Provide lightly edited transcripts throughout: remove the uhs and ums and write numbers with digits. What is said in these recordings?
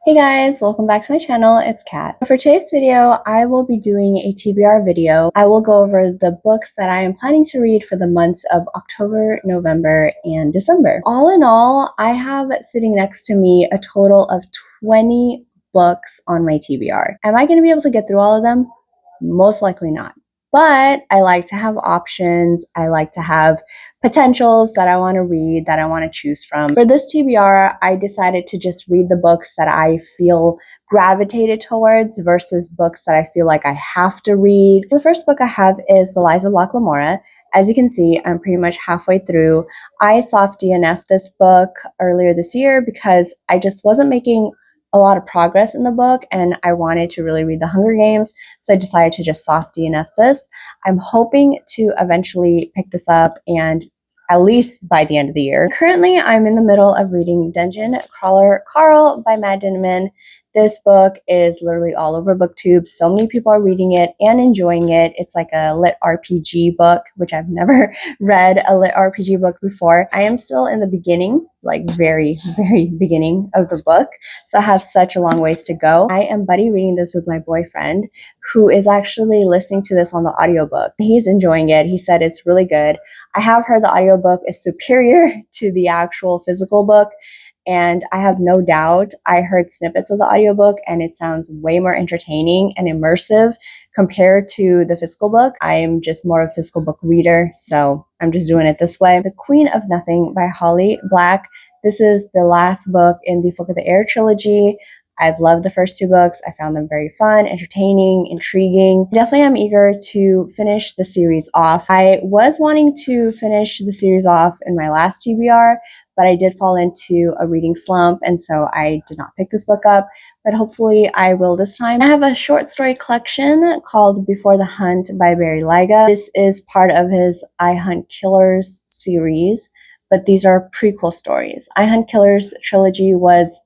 Hey guys, welcome back to my channel. It's Kat. For today's video, I will be doing a TBR video. I will go over the books that I am planning to read for the months of October, November, and December. All in all, I have sitting next to me a total of 20 books on my TBR. Am I going to be able to get through all of them? Most likely not. But I like to have options. I like to have potentials that I want to read, that I want to choose from. For this TBR, I decided to just read the books that I feel gravitated towards versus books that I feel like I have to read. The first book I have is The Lies of Locke Lamora. As you can see, I'm pretty much halfway through. I soft DNF'd this book earlier this year because I just wasn't making a lot of progress in the book and I wanted to really read The Hunger Games, so I decided to just soft DNF this. I'm hoping to eventually pick this up and at least by the end of the year. Currently, I'm in the middle of reading Dungeon Crawler Carl by Matt Dinman. This book is literally all over booktube. So many people are reading it and enjoying it. It's like a lit RPG book, which I've never read a lit RPG book before. I am still in the beginning, like very, very beginning of the book. So I have such a long ways to go. I am buddy reading this with my boyfriend, who is actually listening to this on the audiobook. He's enjoying it. He said it's really good. I have heard the audiobook is superior to the actual physical book. And I have no doubt. I heard snippets of the audiobook and it sounds way more entertaining and immersive compared to the physical book. I am just more of a physical book reader, so I'm just doing it this way. The Queen of Nothing by Holly Black. This is the last book in the Folk of the Air trilogy. I've loved the first two books. I found them very fun, entertaining, intriguing. Definitely I'm eager to finish the series off. I was wanting to finish the series off in my last TBR, but I did fall into a reading slump, and so I did not pick this book up, but hopefully I will this time. I have a short story collection called Before the Hunt by Barry Lyga. This is part of his I Hunt Killers series, but these are prequel stories. I Hunt Killers trilogy was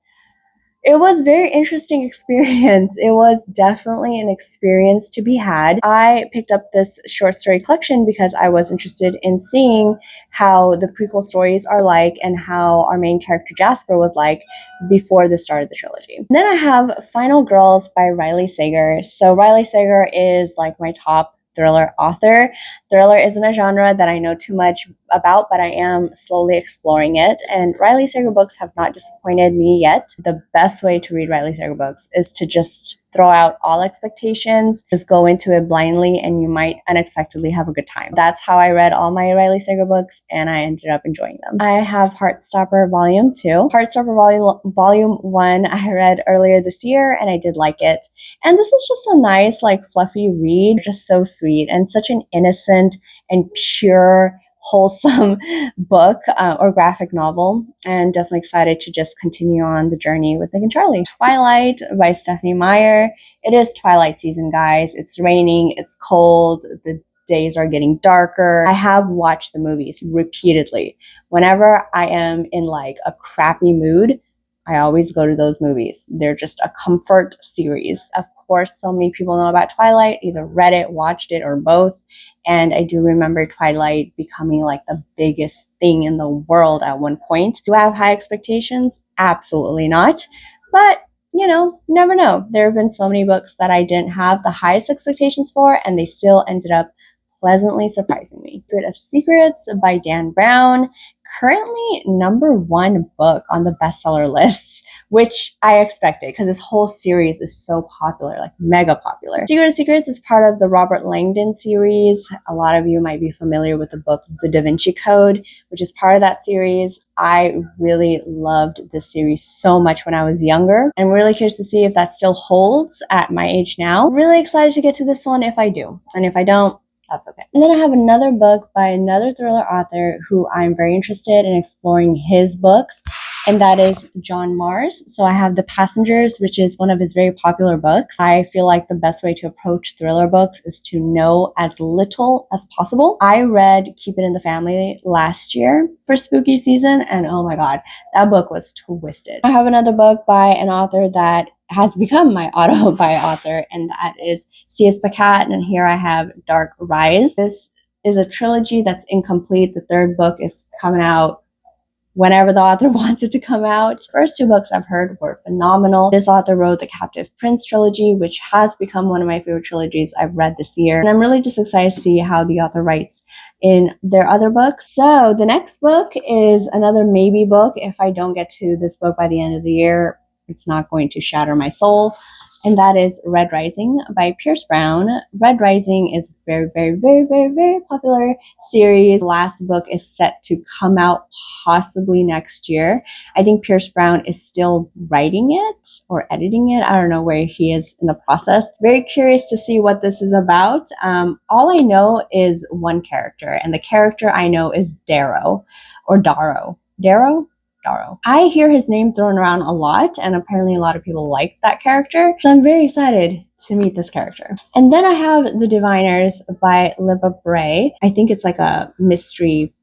a very interesting experience. It was definitely an experience to be had. I picked up this short story collection because I was interested in seeing how the prequel stories are like and how our main character Jasper was like before the start of the trilogy. And then I have Final Girls by Riley Sager. So Riley Sager is like my top thriller author. Thriller isn't a genre that I know too much about, but I am slowly exploring it. And Riley Sager books have not disappointed me yet. The best way to read Riley Sager books is to just throw out all expectations, just go into it blindly, and you might unexpectedly have a good time. That's how I read all my Riley Sager books, and I ended up enjoying them. I have Heartstopper Volume 2. Heartstopper Volume 1 I read earlier this year, and I did like it. And this is just a nice, like, fluffy read, just so sweet, and such an innocent and pure, wholesome book or graphic novel, and definitely excited to just continue on the journey with Nick and Charlie. Twilight by Stephanie Meyer. It is Twilight season, guys. It's raining, it's cold, the days are getting darker. I have watched the movies repeatedly. Whenever I am in like a crappy mood, I always go to those movies. They're just a comfort series. Of course, so many people know about Twilight, either read it, watched it, or both. And I do remember Twilight becoming like the biggest thing in the world at one point. Do I have high expectations? Absolutely not. But you know, never know. There have been so many books that I didn't have the highest expectations for, and they still ended up pleasantly surprising me. Secret of Secrets by Dan Brown. Currently #1 book on the bestseller lists, which I expected because this whole series is so popular, like mega popular. Secret of Secrets is part of the Robert Langdon series. A lot of you might be familiar with the book The Da Vinci Code, which is part of that series. I really loved this series so much when I was younger. I'm really curious to see if that still holds at my age now. Really excited to get to this one if I do. And if I don't, that's okay. And then I have another book by another thriller author who I'm very interested in exploring his books, and that is John Mars. So I have The Passengers, which is one of his very popular books. I feel like the best way to approach thriller books is to know as little as possible. I read Keep It in the Family last year for spooky season, and oh my god, that book was twisted. I have another book by an author that has become my auto-buy author, and that is C.S. Pacat, and here I have Dark Rise. This is a trilogy that's incomplete. The third book is coming out whenever the author wants it to come out. First 2 books I've heard were phenomenal. This author wrote the Captive Prince trilogy, which has become one of my favorite trilogies I've read this year. And I'm really just excited to see how the author writes in their other books. So the next book is another maybe book. If I don't get to this book by the end of the year, it's not going to shatter my soul. And that is Red Rising by Pierce Brown. Red Rising is a very, very, very, very, very popular series. The last book is set to come out possibly next year. I think Pierce Brown is still writing it or editing it. I don't know where he is in the process. Very curious to see what this is about. All I know is one character, and the character I know is Darrow or Darrow. Darrow? I hear his name thrown around a lot, and apparently a lot of people like that character. So I'm very excited to meet this character. And then I have The Diviners by Libba Bray. I think it's like a mystery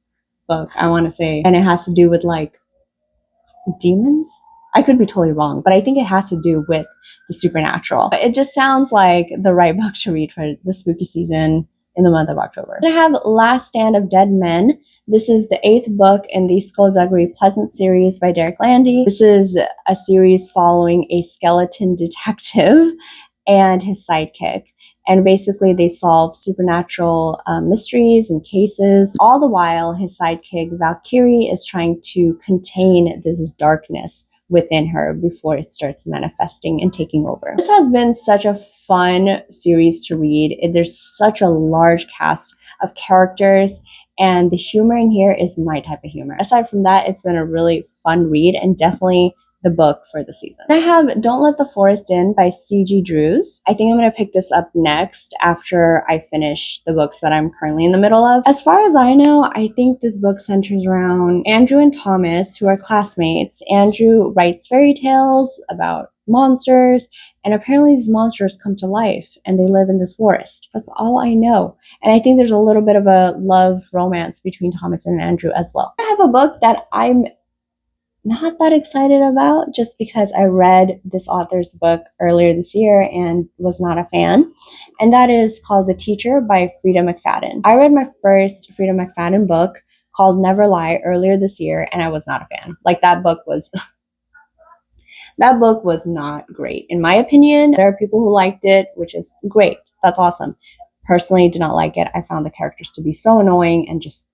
book, I want to say. And it has to do with like demons? I could be totally wrong, but I think it has to do with the supernatural. It just sounds like the right book to read for the spooky season in the month of October. Then I have Last Stand of Dead Men. This is the 8th book in the Skullduggery Pleasant series by Derek Landy. This is a series following a skeleton detective and his sidekick. And basically they solve supernatural mysteries and cases. All the while, his sidekick Valkyrie is trying to contain this darkness within her before it starts manifesting and taking over. This has been such a fun series to read. There's such a large cast of characters, and the humor in here is my type of humor. Aside from that, it's been a really fun read and definitely the book for the season. I have Don't Let the Forest In by C.G. Drews. I think I'm going to pick this up next after I finish the books that I'm currently in the middle of. As far as I know, I think this book centers around Andrew and Thomas, who are classmates. Andrew writes fairy tales about monsters, and apparently these monsters come to life and they live in this forest. That's all I know. And I think there's a little bit of a love romance between Thomas and Andrew as well. I have a book that I'm not that excited about just because I read this author's book earlier this year and was not a fan. And that is called The Teacher by Frida McFadden. I read my first Frida McFadden book called Never Lie earlier this year, and I was not a fan. Like, that book was that book was not great. In my opinion, there are people who liked it, which is great. That's awesome. Personally, did not like it. I found the characters to be so annoying, and just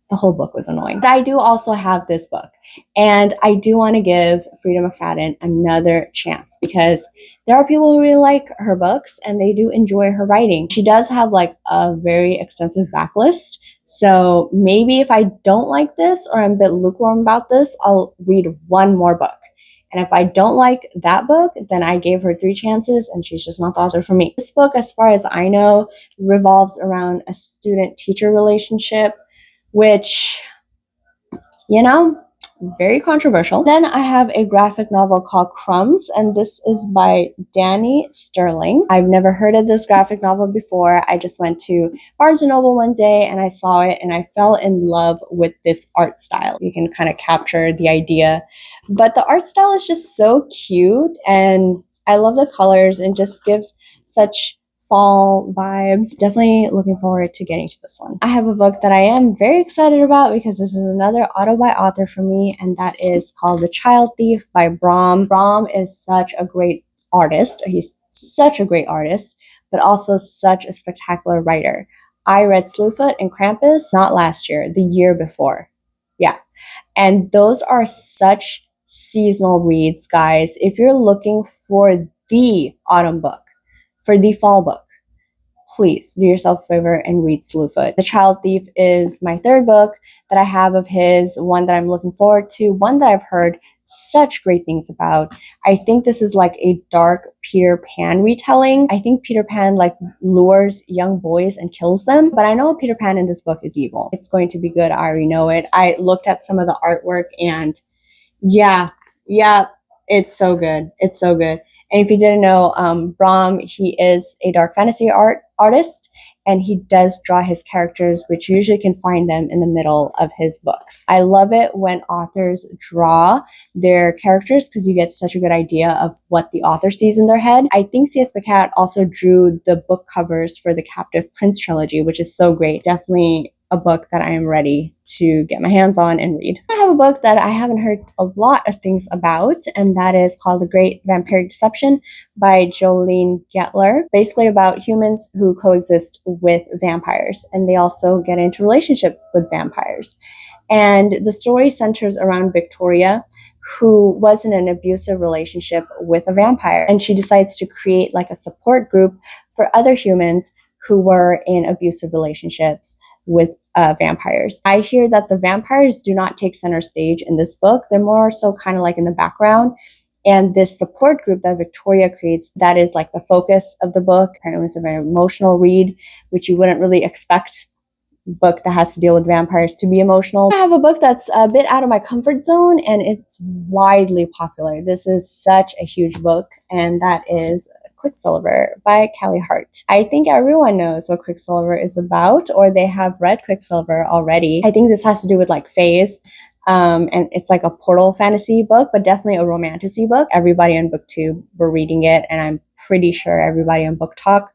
the whole book was annoying. But I do also have this book, and I do want to give Frida McFadden another chance because there are people who really like her books and they do enjoy her writing. She does have like a very extensive backlist. So maybe if I don't like this or I'm a bit lukewarm about this, I'll read one more book. And if I don't like that book, then I gave her 3 chances and she's just not the author for me. This book, as far as I know, revolves around a student-teacher relationship, which, you know, very controversial. Then I have a graphic novel called Crumbs, and this is by Danny Sterling. I've never heard of this graphic novel before. I just went to Barnes & Noble one day and I saw it and I fell in love with this art style. You can kind of capture the idea, but the art style is just so cute and I love the colors and just gives such fall vibes. Definitely looking forward to getting to this one. I have a book that I am very excited about because this is another auto by author for me, and that is called The Child Thief by Brom. Brom is such a great artist. He's such a great artist, but also such a spectacular writer. I read Slewfoot and Krampus not last year, the year before. Yeah. And those are such seasonal reads, guys. If you're looking for the autumn book, for the fall book, please do yourself a favor and read Slewfoot. The Child Thief is my 3rd book that I have of his, one that I'm looking forward to, one that I've heard such great things about. I think this is like a dark Peter Pan retelling. I think Peter Pan like lures young boys and kills them, but I know Peter Pan in this book is evil. It's going to be good. I already know it. I looked at some of the artwork and yeah, it's so good. It's so good. And if you didn't know, Brom, he is a dark fantasy artist, and he does draw his characters, which you usually can find them in the middle of his books. I love it when authors draw their characters because you get such a good idea of what the author sees in their head. I think C.S. Pacat also drew the book covers for the Captive Prince trilogy, which is so great. Definitely a book that I am ready to get my hands on and read. I have a book that I haven't heard a lot of things about, and that is called The Great Vampiric Deception by Jolene Getler. Basically about humans who coexist with vampires, and they also get into relationship with vampires. And the story centers around Victoria, who was in an abusive relationship with a vampire, and she decides to create like a support group for other humans who were in abusive relationships with vampires. I hear that the vampires do not take center stage in this book. They're more so kind of like in the background. And this support group that Victoria creates, that is like the focus of the book. Apparently it's a very emotional read, which you wouldn't really expect book that has to deal with vampires to be emotional. I have a book that's a bit out of my comfort zone, and it's widely popular. This is such a huge book, and that is Quicksilver by Callie Hart. I think everyone knows what Quicksilver is about, or they have read Quicksilver already. I think this has to do with like phase. And it's like a portal fantasy book, but definitely a romantasy book. Everybody on BookTube were reading it, and I'm pretty sure everybody on BookTok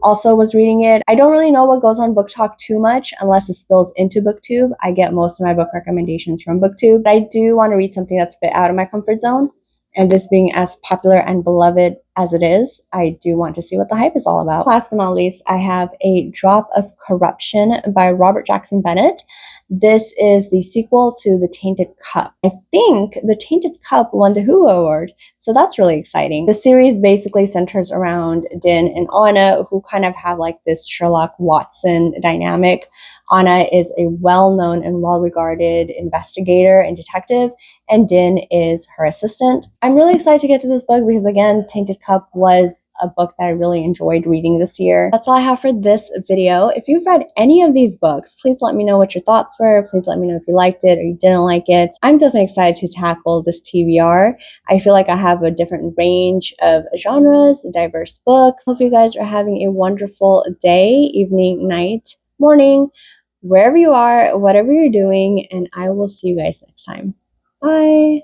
also was reading it. I don't really know what goes on BookTok too much unless it spills into BookTube. I get most of my book recommendations from BookTube. But I do want to read something that's a bit out of my comfort zone. And this being as popular and beloved as it is, I do want to see what the hype is all about. Last but not least, I have A Drop of Corruption by Robert Jackson Bennett. This is the sequel to The Tainted Cup. I think The Tainted Cup won the Hugo Award, so that's really exciting. The series basically centers around Din and Anna, who kind of have like this Sherlock Watson dynamic. Anna is a well-known and well-regarded investigator and detective, and Din is her assistant. I'm really excited to get to this book because, again, Tainted Cup was a book that I really enjoyed reading this year. That's all I have for this video. If you've read any of these books, please let me know what your thoughts were. Please let me know if you liked it or you didn't like it. I'm definitely excited to tackle this TBR. I feel like I have a different range of genres, diverse books. Hope you guys are having a wonderful day, evening, night, morning, wherever you are, whatever you're doing, and I will see you guys next time. Bye!